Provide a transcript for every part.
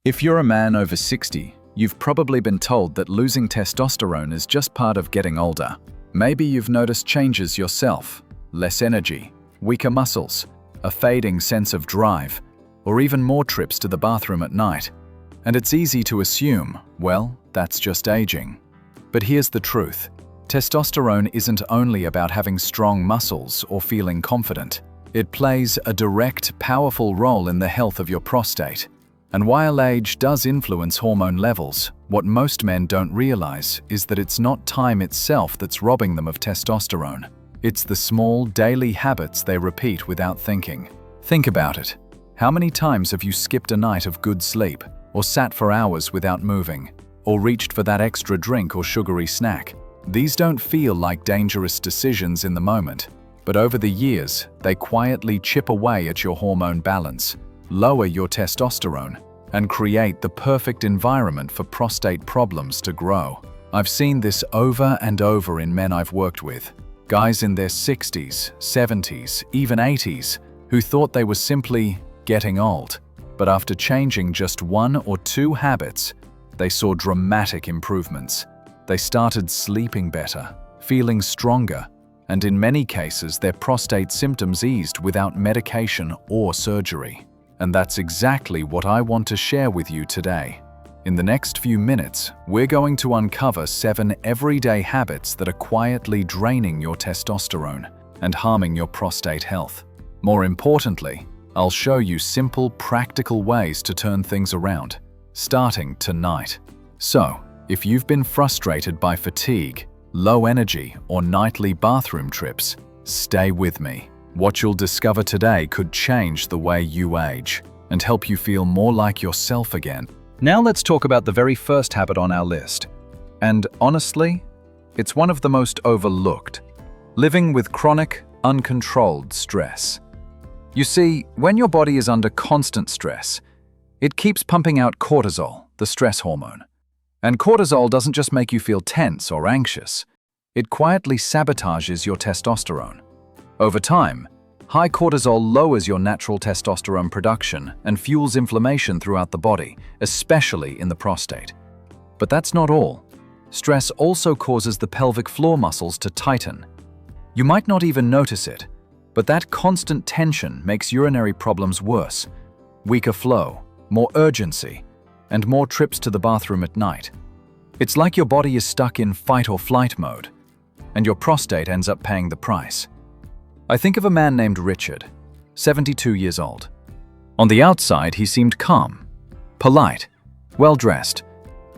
If you're a man over 60, you've probably been told that losing testosterone is just part of getting older. Maybe you've noticed changes yourself: less energy, weaker muscles, a fading sense of drive, or even more trips to the bathroom at night. And it's easy to assume, well, that's just aging. But here's the truth. Testosterone isn't only about having strong muscles or feeling confident. It plays a direct, powerful role in the health of your prostate. And while age does influence hormone levels, what most men don't realize is that it's not time itself that's robbing them of testosterone. It's the small, daily habits they repeat without thinking. Think about it. How many times have you skipped a night of good sleep, or sat for hours without moving, or reached for that extra drink or sugary snack? These don't feel like dangerous decisions in the moment, but over the years, they quietly chip away at your hormone balance, lower your testosterone, and create the perfect environment for prostate problems to grow. I've seen this over and over in men I've worked with. Guys in their 60s, 70s, even 80s, who thought they were simply getting old. But after changing just 1 or 2 habits, they saw dramatic improvements. They started sleeping better, feeling stronger, and in many cases their prostate symptoms eased without medication or surgery. And that's exactly what I want to share with you today. In the next few minutes, we're going to uncover 7 everyday habits that are quietly draining your testosterone and harming your prostate health. More importantly, I'll show you simple, practical ways to turn things around, starting tonight. So, if you've been frustrated by fatigue, low energy, or nightly bathroom trips, stay with me. What you'll discover today could change the way you age and help you feel more like yourself again. Now let's talk about the very first habit on our list. And honestly, it's one of the most overlooked: living with chronic, uncontrolled stress. You see, when your body is under constant stress, it keeps pumping out cortisol, the stress hormone. And cortisol doesn't just make you feel tense or anxious. It quietly sabotages your testosterone. Over time, high cortisol lowers your natural testosterone production and fuels inflammation throughout the body, especially in the prostate. But that's not all. Stress also causes the pelvic floor muscles to tighten. You might not even notice it, but that constant tension makes urinary problems worse: weaker flow, more urgency, and more trips to the bathroom at night. It's like your body is stuck in fight or flight mode, and your prostate ends up paying the price. I think of a man named Richard, 72 years old. On the outside, he seemed calm, polite, well-dressed,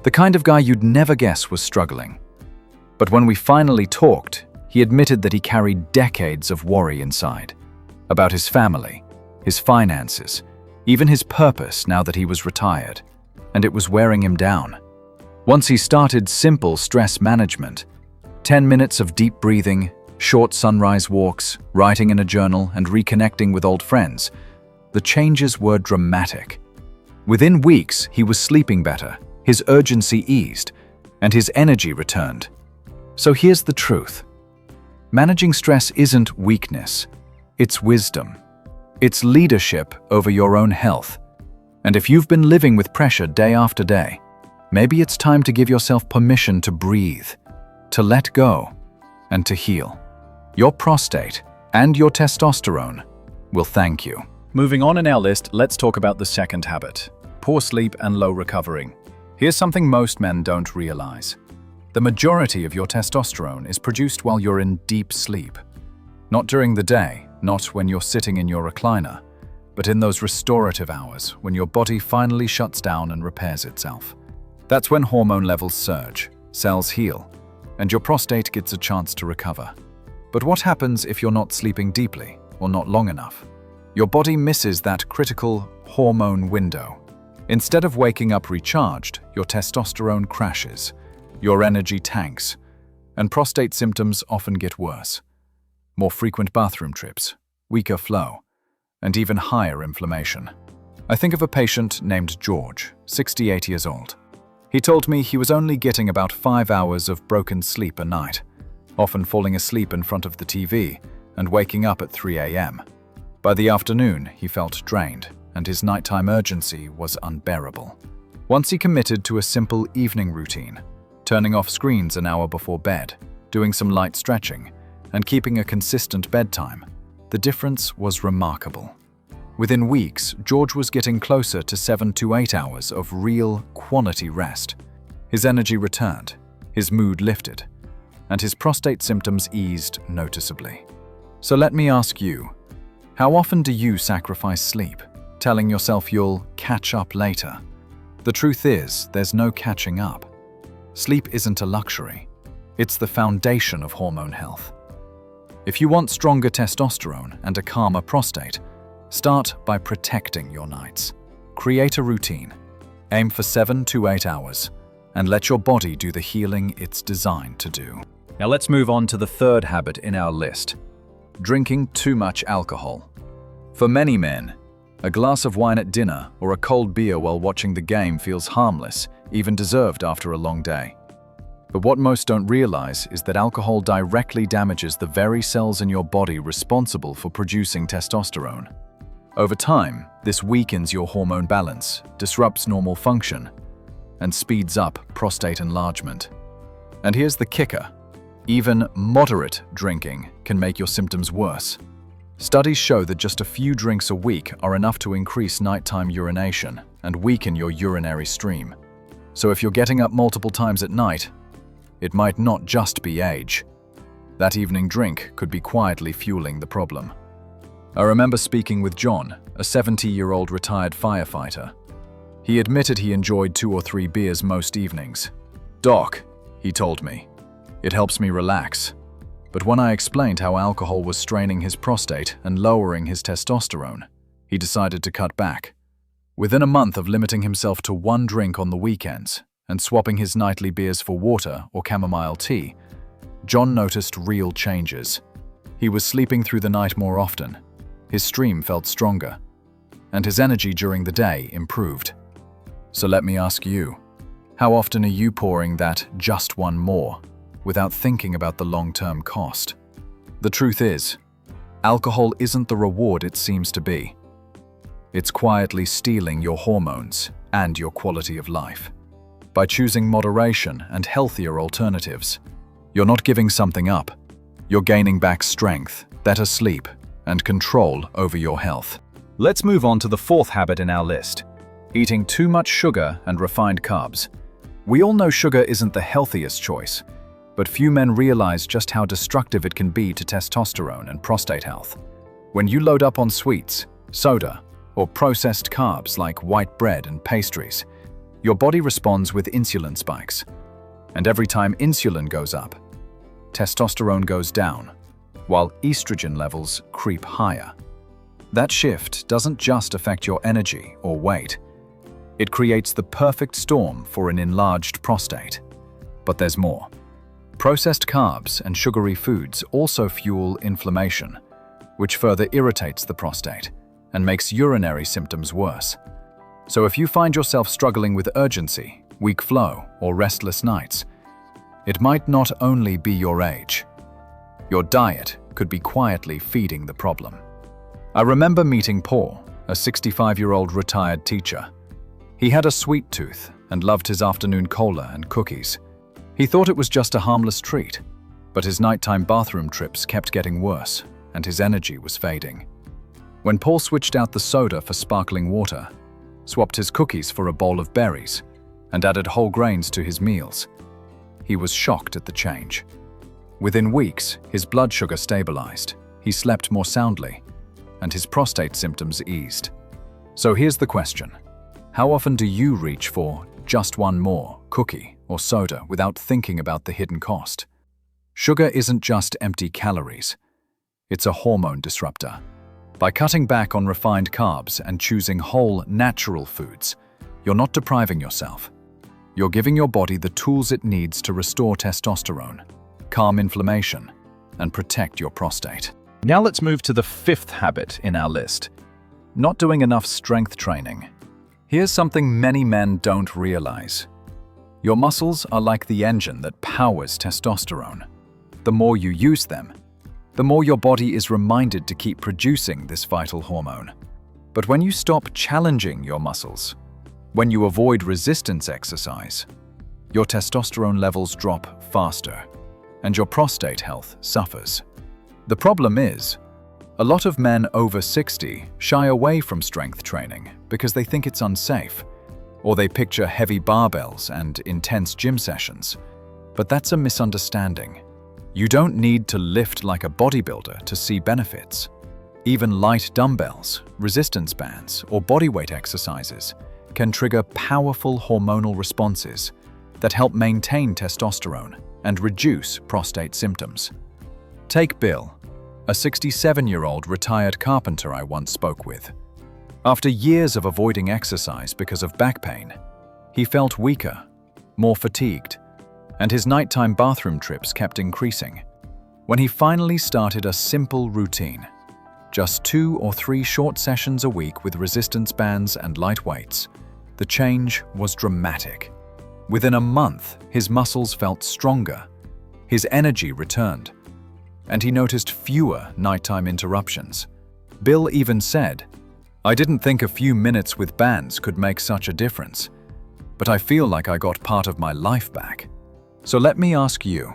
the kind of guy you'd never guess was struggling. But when we finally talked, he admitted that he carried decades of worry inside, about his family, his finances, even his purpose now that he was retired, and it was wearing him down. Once he started simple stress management, 10 minutes of deep breathing, short sunrise walks, writing in a journal, and reconnecting with old friends, the changes were dramatic. Within weeks, he was sleeping better, his urgency eased, and his energy returned. So here's the truth. Managing stress isn't weakness, it's wisdom. It's leadership over your own health. And if you've been living with pressure day after day, maybe it's time to give yourself permission to breathe, to let go, and to heal. Your prostate and your testosterone will thank you. Moving on in our list, let's talk about the second habit: poor sleep and low recovery. Here's something most men don't realize. The majority of your testosterone is produced while you're in deep sleep. Not during the day, not when you're sitting in your recliner, but in those restorative hours when your body finally shuts down and repairs itself. That's when hormone levels surge, cells heal, and your prostate gets a chance to recover. But what happens if you're not sleeping deeply or not long enough? Your body misses that critical hormone window. Instead of waking up recharged, your testosterone crashes, your energy tanks, and prostate symptoms often get worse. More frequent bathroom trips, weaker flow, and even higher inflammation. I think of a patient named George, 68 years old. He told me he was only getting about 5 hours of broken sleep a night, often falling asleep in front of the TV and waking up at 3 a.m. By the afternoon, he felt drained, and his nighttime urgency was unbearable. Once he committed to a simple evening routine, turning off screens an hour before bed, doing some light stretching, and keeping a consistent bedtime, the difference was remarkable. Within weeks, George was getting closer to 7 to 8 hours of real, quality rest. His energy returned, his mood lifted, and his prostate symptoms eased noticeably. So let me ask you, how often do you sacrifice sleep, telling yourself you'll catch up later? The truth is, there's no catching up. Sleep isn't a luxury. It's the foundation of hormone health. If you want stronger testosterone and a calmer prostate, start by protecting your nights. Create a routine. Aim for 7 to 8 hours, and let your body do the healing it's designed to do. Now let's move on to the third habit in our list: drinking too much alcohol. For many men, a glass of wine at dinner or a cold beer while watching the game feels harmless, even deserved after a long day. But what most don't realize is that alcohol directly damages the very cells in your body responsible for producing testosterone. Over time, this weakens your hormone balance, disrupts normal function, and speeds up prostate enlargement. And here's the kicker: even moderate drinking can make your symptoms worse. Studies show that just a few drinks a week are enough to increase nighttime urination and weaken your urinary stream. So if you're getting up multiple times at night, it might not just be age. That evening drink could be quietly fueling the problem. I remember speaking with John, a 70-year-old retired firefighter. He admitted he enjoyed 2 or 3 beers most evenings. "Doc," he told me, "it helps me relax." But when I explained how alcohol was straining his prostate and lowering his testosterone, he decided to cut back. Within a month of limiting himself to 1 drink on the weekends and swapping his nightly beers for water or chamomile tea, John noticed real changes. He was sleeping through the night more often, his stream felt stronger, and his energy during the day improved. So let me ask you, how often are you pouring that just one more without thinking about the long-term cost? The truth is, alcohol isn't the reward it seems to be. It's quietly stealing your hormones and your quality of life. By choosing moderation and healthier alternatives, you're not giving something up. You're gaining back strength, better sleep, and control over your health. Let's move on to the fourth habit in our list: eating too much sugar and refined carbs. We all know sugar isn't the healthiest choice, but few men realize just how destructive it can be to testosterone and prostate health. When you load up on sweets, soda, or processed carbs like white bread and pastries, your body responds with insulin spikes. And every time insulin goes up, testosterone goes down, while estrogen levels creep higher. That shift doesn't just affect your energy or weight. It creates the perfect storm for an enlarged prostate. But there's more. Processed carbs and sugary foods also fuel inflammation, which further irritates the prostate and makes urinary symptoms worse. So if you find yourself struggling with urgency, weak flow, or restless nights, it might not only be your age. Your diet could be quietly feeding the problem. I remember meeting Paul, a 65-year-old retired teacher. He had a sweet tooth and loved his afternoon cola and cookies. He thought it was just a harmless treat, but his nighttime bathroom trips kept getting worse, and his energy was fading. When Paul switched out the soda for sparkling water, swapped his cookies for a bowl of berries, and added whole grains to his meals, he was shocked at the change. Within weeks, his blood sugar stabilized, he slept more soundly, and his prostate symptoms eased. So here's the question: how often do you reach for just one more cookie or soda without thinking about the hidden cost? Sugar isn't just empty calories. It's a hormone disruptor. By cutting back on refined carbs and choosing whole, natural foods, you're not depriving yourself. You're giving your body the tools it needs to restore testosterone, calm inflammation, and protect your prostate. Now let's move to the fifth habit in our list: not doing enough strength training. Here's something many men don't realize. Your muscles are like the engine that powers testosterone. The more you use them, the more your body is reminded to keep producing this vital hormone. But when you stop challenging your muscles, When you avoid resistance exercise, your testosterone levels drop faster, and your prostate health suffers. The problem is, a lot of men over 60 shy away from strength training because they think it's unsafe, or they picture heavy barbells and intense gym sessions. But that's a misunderstanding. You don't need to lift like a bodybuilder to see benefits. Even light dumbbells, resistance bands, or bodyweight exercises can trigger powerful hormonal responses that help maintain testosterone and reduce prostate symptoms. Take Bill, a 67-year-old retired carpenter I once spoke with. After years of avoiding exercise because of back pain, he felt weaker, more fatigued, and his nighttime bathroom trips kept increasing. When he finally started a simple routine, just 2 or 3 short sessions a week with resistance bands and light weights, the change was dramatic. Within a month, his muscles felt stronger, his energy returned, and he noticed fewer nighttime interruptions. Bill even said, "I didn't think a few minutes with bands could make such a difference, but I feel like I got part of my life back." So let me ask you,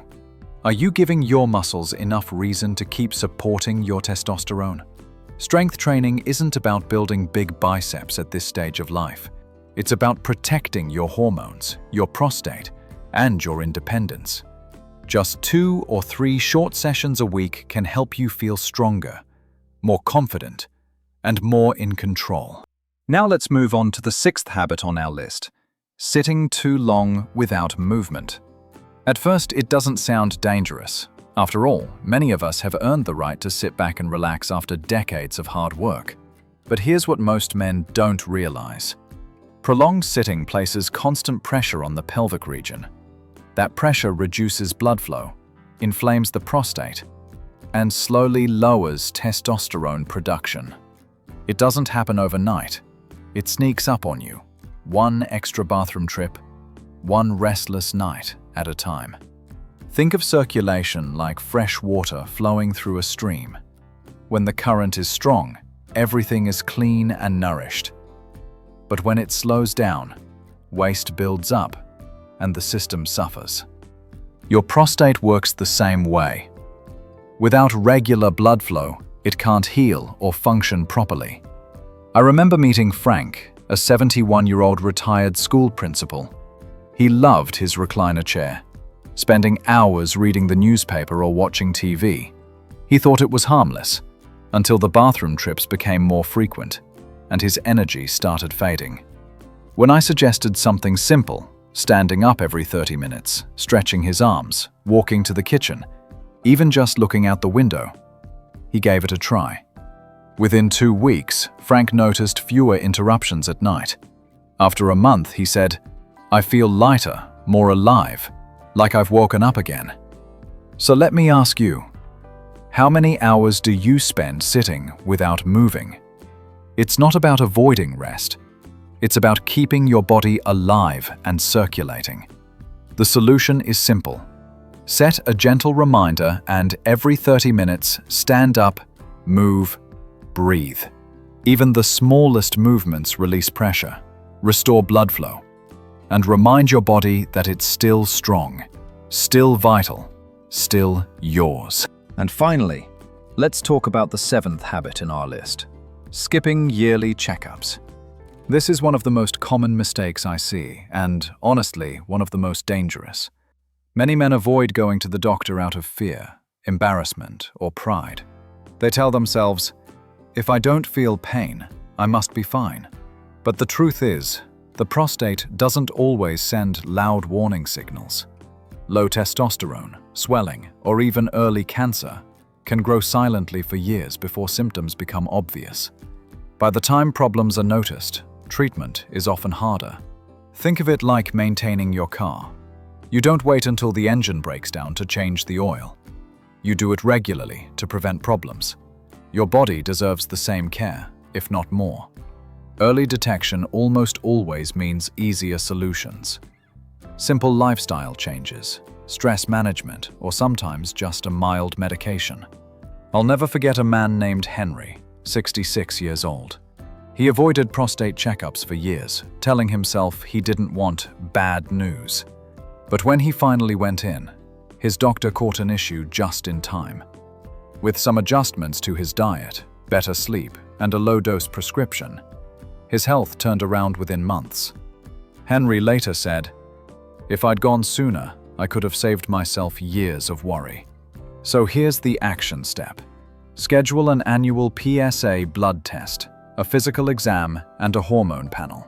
are you giving your muscles enough reason to keep supporting your testosterone? Strength training isn't about building big biceps at this stage of life. It's about protecting your hormones, your prostate, and your independence. Just 2 or 3 short sessions a week can help you feel stronger, more confident, and more in control. Now let's move on to the 6th habit on our list: sitting too long without movement. At first, it doesn't sound dangerous. After all, many of us have earned the right to sit back and relax after decades of hard work. But here's what most men don't realize. Prolonged sitting places constant pressure on the pelvic region. That pressure reduces blood flow, inflames the prostate, and slowly lowers testosterone production. It doesn't happen overnight. It sneaks up on you, one extra bathroom trip, one restless night at a time. Think of circulation like fresh water flowing through a stream. When the current is strong, everything is clean and nourished. But when it slows down, waste builds up, and the system suffers. Your prostate works the same way. Without regular blood flow, it can't heal or function properly. I remember meeting Frank, a 71-year-old retired school principal. He loved his recliner chair, spending hours reading the newspaper or watching TV. He thought it was harmless, until the bathroom trips became more frequent, and his energy started fading. When I suggested something simple, standing up every 30 minutes, stretching his arms, walking to the kitchen, even just looking out the window, he gave it a try. Within 2 weeks, Frank noticed fewer interruptions at night. After a month, he said, "I feel lighter, more alive, like I've woken up again." So let me ask you, how many hours do you spend sitting without moving? It's not about avoiding rest. It's about keeping your body alive and circulating. The solution is simple. Set a gentle reminder and every 30 minutes, stand up, move, breathe. Even the smallest movements release pressure, restore blood flow, and remind your body that it's still strong, still vital, still yours. And finally, let's talk about the 7th habit in our list: skipping yearly checkups. This is one of the most common mistakes I see, and honestly, one of the most dangerous. Many men avoid going to the doctor out of fear, embarrassment, or pride. They tell themselves, "If I don't feel pain, I must be fine." But the truth is, the prostate doesn't always send loud warning signals. Low testosterone, swelling, or even early cancer can grow silently for years before symptoms become obvious. By the time problems are noticed, treatment is often harder. Think of it like maintaining your car. You don't wait until the engine breaks down to change the oil. You do it regularly to prevent problems. Your body deserves the same care, if not more. Early detection almost always means easier solutions. Simple lifestyle changes, stress management, or sometimes just a mild medication. I'll never forget a man named Henry, 66 years old. He avoided prostate checkups for years, telling himself he didn't want bad news. But when he finally went in, his doctor caught an issue just in time. With some adjustments to his diet, better sleep, and a low-dose prescription, his health turned around within months. Henry later said, "If I'd gone sooner, I could have saved myself years of worry." So here's the action step. Schedule an annual PSA blood test, a physical exam, and a hormone panel.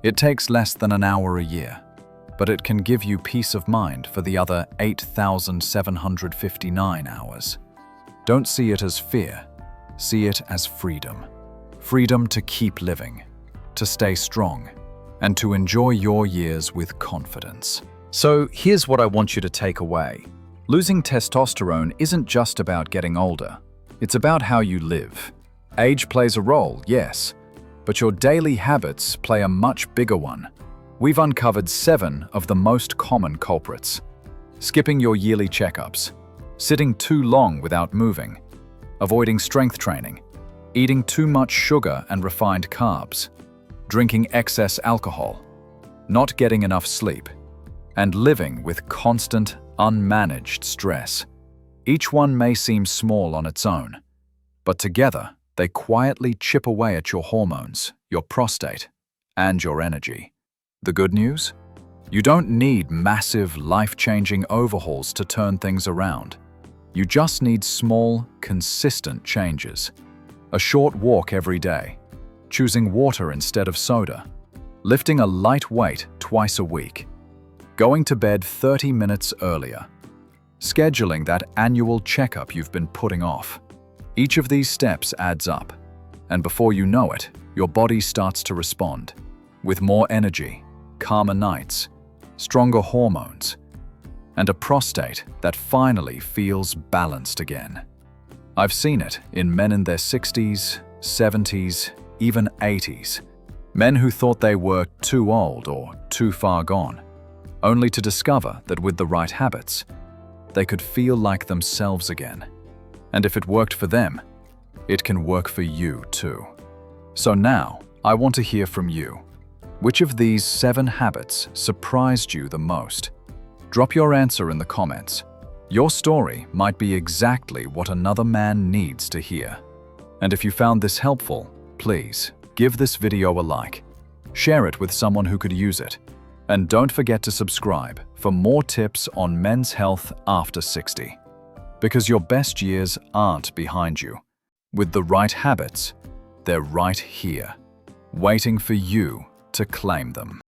It takes less than an hour a year, but it can give you peace of mind for the other 8,759 hours. Don't see it as fear, see it as freedom. Freedom to keep living, to stay strong, and to enjoy your years with confidence. So here's what I want you to take away. Losing testosterone isn't just about getting older. It's about how you live. Age plays a role, yes, but your daily habits play a much bigger one. We've uncovered 7 of the most common culprits. Skipping your yearly checkups, sitting too long without moving, avoiding strength training, eating too much sugar and refined carbs, drinking excess alcohol, not getting enough sleep, and living with constant, unmanaged stress. Each one may seem small on its own, but together they quietly chip away at your hormones, your prostate, and your energy. The good news? You don't need massive, life-changing overhauls to turn things around. You just need small, consistent changes. A short walk every day, choosing water instead of soda, lifting a light weight twice a week, going to bed 30 minutes earlier, scheduling that annual checkup you've been putting off. Each of these steps adds up, and before you know it, your body starts to respond with more energy, calmer nights, stronger hormones, and a prostate that finally feels balanced again. I've seen it in men in their 60s, 70s, even 80s. Men who thought they were too old or too far gone, only to discover that with the right habits, they could feel like themselves again. And if it worked for them, it can work for you too. So now, I want to hear from you. Which of these 7 habits surprised you the most? Drop your answer in the comments. Your story might be exactly what another man needs to hear. And if you found this helpful, please give this video a like. Share it with someone who could use it. And don't forget to subscribe for more tips on men's health after 60. Because your best years aren't behind you. With the right habits, they're right here, waiting for you to claim them.